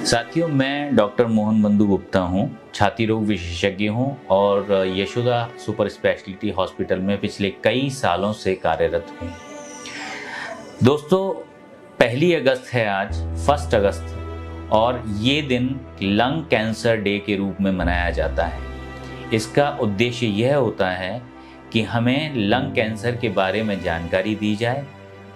साथियों, मैं डॉक्टर मोहन बंधु गुप्ता हूँ, छाती रोग विशेषज्ञ हूँ और यशोदा सुपर स्पेशलिटी हॉस्पिटल में पिछले कई सालों से कार्यरत हूँ। दोस्तों, 1 अगस्त है आज, 1 अगस्त, और ये दिन लंग कैंसर डे के रूप में मनाया जाता है। इसका उद्देश्य यह होता है कि हमें लंग कैंसर के बारे में जानकारी दी जाए,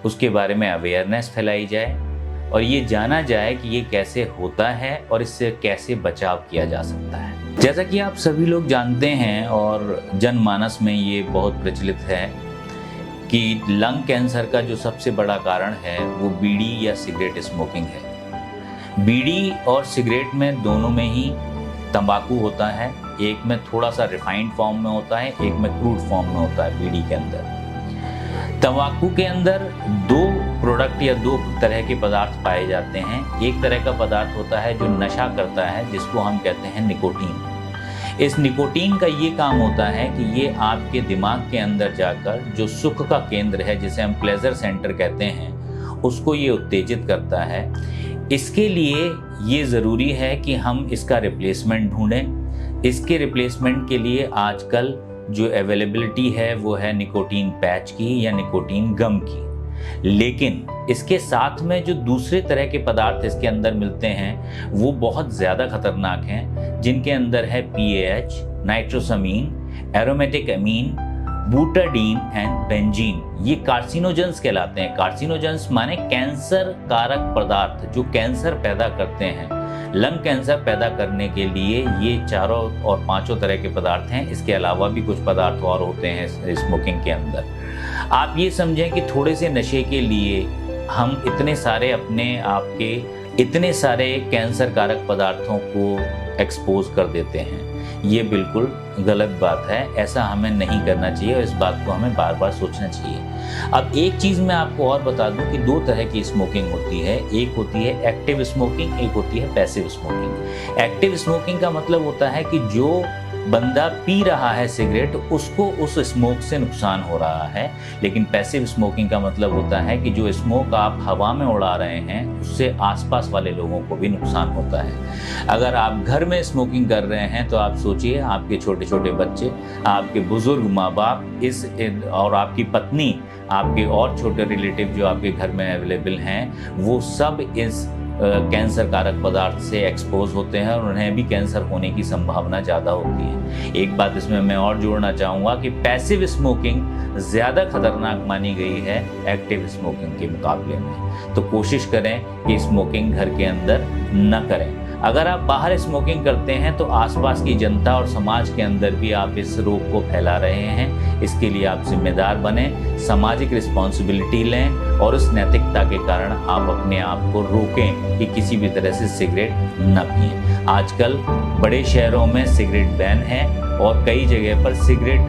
उसके बारे में अवेयरनेस फैलाई जाए और ये जाना जाए कि ये कैसे होता है और इससे कैसे बचाव किया जा सकता है। जैसा कि आप सभी लोग जानते हैं और जनमानस में ये बहुत प्रचलित है कि लंग कैंसर का जो सबसे बड़ा कारण है वो बीड़ी या सिगरेट स्मोकिंग है। बीड़ी और सिगरेट में दोनों में ही तंबाकू होता है, एक में थोड़ा सा रिफाइंड फॉर्म में होता है, एक में क्रूड फॉर्म में होता है। बीड़ी के अंदर, तंबाकू के अंदर 2 प्रोडक्ट या 2 तरह के पदार्थ पाए जाते हैं। एक तरह का पदार्थ होता है जो नशा करता है, जिसको हम कहते हैं निकोटीन। इस निकोटीन का ये काम होता है कि ये आपके दिमाग के अंदर जाकर जो सुख का केंद्र है, जिसे हम प्लेजर सेंटर कहते हैं, उसको ये उत्तेजित करता है। इसके लिए ये ज़रूरी है कि हम इसका रिप्लेसमेंट ढूंढें। इसके रिप्लेसमेंट के लिए आजकल जो अवेलेबिलिटी है वो है निकोटीन पैच की या निकोटीन गम की। लेकिन इसके साथ में जो दूसरे तरह के पदार्थ इसके अंदर मिलते हैं वो बहुत ज़्यादा खतरनाक हैं, जिनके अंदर है PAH, nitrosamine, aromatic amine, butadiene and benzene. ये कार्सिनोजेंस कहलाते हैं। कार्सिनोजेंस माने कैंसर कारक पदार्थ जो कैंसर पैदा करते हैं। लंग कैंसर पैदा करने के लिए ये 4 और 5 तरह के पदार्थ हैं। इसके अलावा भी कुछ पदार्थ और होते हैं स्मोकिंग के अंदर। आप ये समझें कि थोड़े से नशे के लिए हम इतने सारे कैंसर कारक पदार्थों को एक्सपोज कर देते हैं। ये बिल्कुल गलत बात है, ऐसा हमें नहीं करना चाहिए और इस बात को हमें बार बार सोचना चाहिए। अब एक चीज़ मैं आपको और बता दूं कि 2 तरह की स्मोकिंग होती है। एक होती है एक्टिव स्मोकिंग, एक होती है पैसिव स्मोकिंग। एक्टिव स्मोकिंग का मतलब होता है कि जो बंदा पी रहा है सिगरेट, उसको उस स्मोक से नुकसान हो रहा है। लेकिन पैसिव स्मोकिंग का मतलब होता है कि जो स्मोक आप हवा में उड़ा रहे हैं उससे आसपास वाले लोगों को भी नुकसान होता है। अगर आप घर में स्मोकिंग कर रहे हैं तो आप सोचिए, आपके छोटे छोटे बच्चे, आपके बुजुर्ग माँ बाप और आपकी पत्नी, आपके और छोटे रिलेटिव जो आपके घर में अवेलेबल हैं, वो सब इस कैंसर कारक पदार्थ से एक्सपोज होते हैं और उन्हें भी कैंसर होने की संभावना ज़्यादा होती है। एक बात इसमें मैं और जोड़ना चाहूँगा कि पैसिव स्मोकिंग ज़्यादा खतरनाक मानी गई है एक्टिव स्मोकिंग के मुकाबले में। तो कोशिश करें कि स्मोकिंग घर के अंदर न करें। अगर आप बाहर स्मोकिंग करते हैं तो आसपास की जनता और समाज के अंदर भी आप इस रोग को फैला रहे हैं। इसके लिए आप जिम्मेदार बने, सामाजिक रिस्पॉन्सिबिलिटी लें और उस नैतिकता के कारण आप अपने आप को रोकें कि किसी भी तरह से सिगरेट न पिएं। आजकल बड़े शहरों में सिगरेट बैन है और कई जगह पर सिगरेट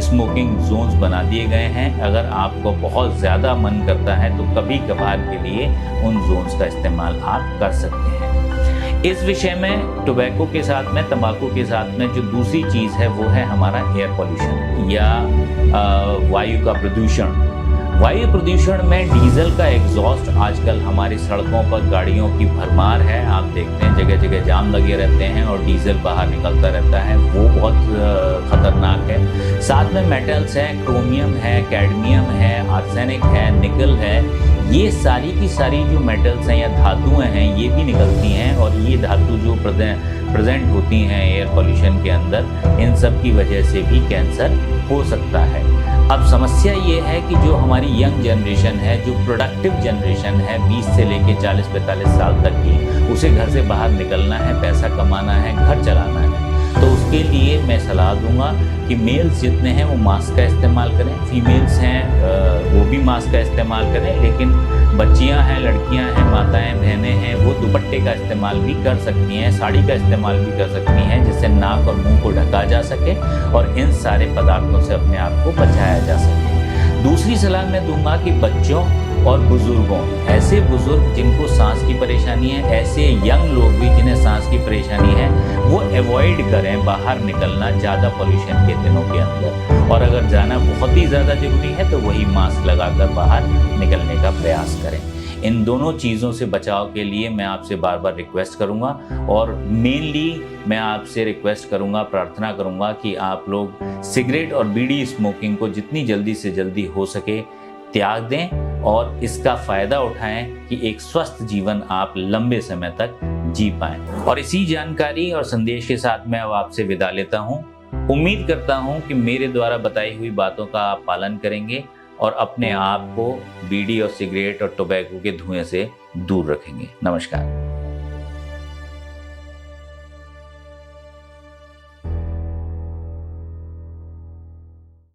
स्मोकिंग जोन्स बना दिए गए हैं। अगर आपको बहुत ज़्यादा मन करता है तो कभी कभार के लिए उन जोन्स का इस्तेमाल आप कर सकते हैं। इस विषय में टोबैको के साथ में, तंबाकू के साथ में जो दूसरी चीज़ है वो है हमारा एयर पॉल्यूशन या वायु का प्रदूषण। वायु प्रदूषण में डीजल का एग्जॉस्ट आजकल हमारी सड़कों पर गाड़ियों की भरमार है। आप देखते हैं जगह जगह जाम लगे रहते हैं और डीजल बाहर निकलता रहता है, वो बहुत खतरनाक है। साथ में मेटल्स हैं, क्रोमियम है, कैडमियम है, आर्सेनिक है, निकल है। ये सारी की सारी जो मेटल्स हैं या धातुएं हैं, ये भी निकलती हैं और ये धातु जो प्रेजेंट होती हैं एयर पॉल्यूशन के अंदर, इन सब की वजह से भी कैंसर हो सकता है। अब समस्या ये है कि जो हमारी यंग जनरेशन है, जो प्रोडक्टिव जनरेशन है, 20 से लेके 40-45 साल तक की, उसे घर से बाहर निकलना है, पैसा कमाना है, घर चलाना है। तो उसके लिए मैं सलाह दूंगा कि मेल्स जितने हैं वो मास्क का इस्तेमाल करें, फीमेल्स हैं वो भी मास्क का इस्तेमाल करें। लेकिन बच्चियां हैं, लड़कियां हैं, माताएं बहनें हैं, वो दुपट्टे का इस्तेमाल भी कर सकती हैं, साड़ी का इस्तेमाल भी कर सकती हैं, जिससे नाक और मुंह को ढका जा सके और इन सारे पदार्थों से अपने आप को बचाया जा सके। दूसरी सलाह मैं दूंगा कि बच्चों और बुजुर्गों, ऐसे बुजुर्ग जिनको सांस की परेशानी है, ऐसे यंग लोग भी जिन्हें सांस की परेशानी है, वो अवॉइड करें बाहर निकलना ज़्यादा पॉल्यूशन के दिनों के अंदर। और अगर जाना बहुत ही ज़्यादा जरूरी है तो वही मास्क लगाकर बाहर निकलने का प्रयास करें। इन दोनों चीज़ों से बचाव के लिए मैं आपसे बार बार रिक्वेस्ट करूंगा, और मेनली मैं आपसे रिक्वेस्ट करूंगा, प्रार्थना करूंगा कि आप लोग सिगरेट और बीड़ी स्मोकिंग को जितनी जल्दी से जल्दी हो सके त्याग दें और इसका फ़ायदा उठाएं कि एक स्वस्थ जीवन आप लंबे समय तक जी पाएं। और इसी जानकारी और संदेश के साथ मैं अब आपसे विदा लेता हूं। उम्मीद करता हूं कि मेरे द्वारा बताई हुई बातों का आप पालन करेंगे और अपने आप को बीड़ी और सिगरेट और टोबैको के धुएं से दूर रखेंगे। नमस्कार।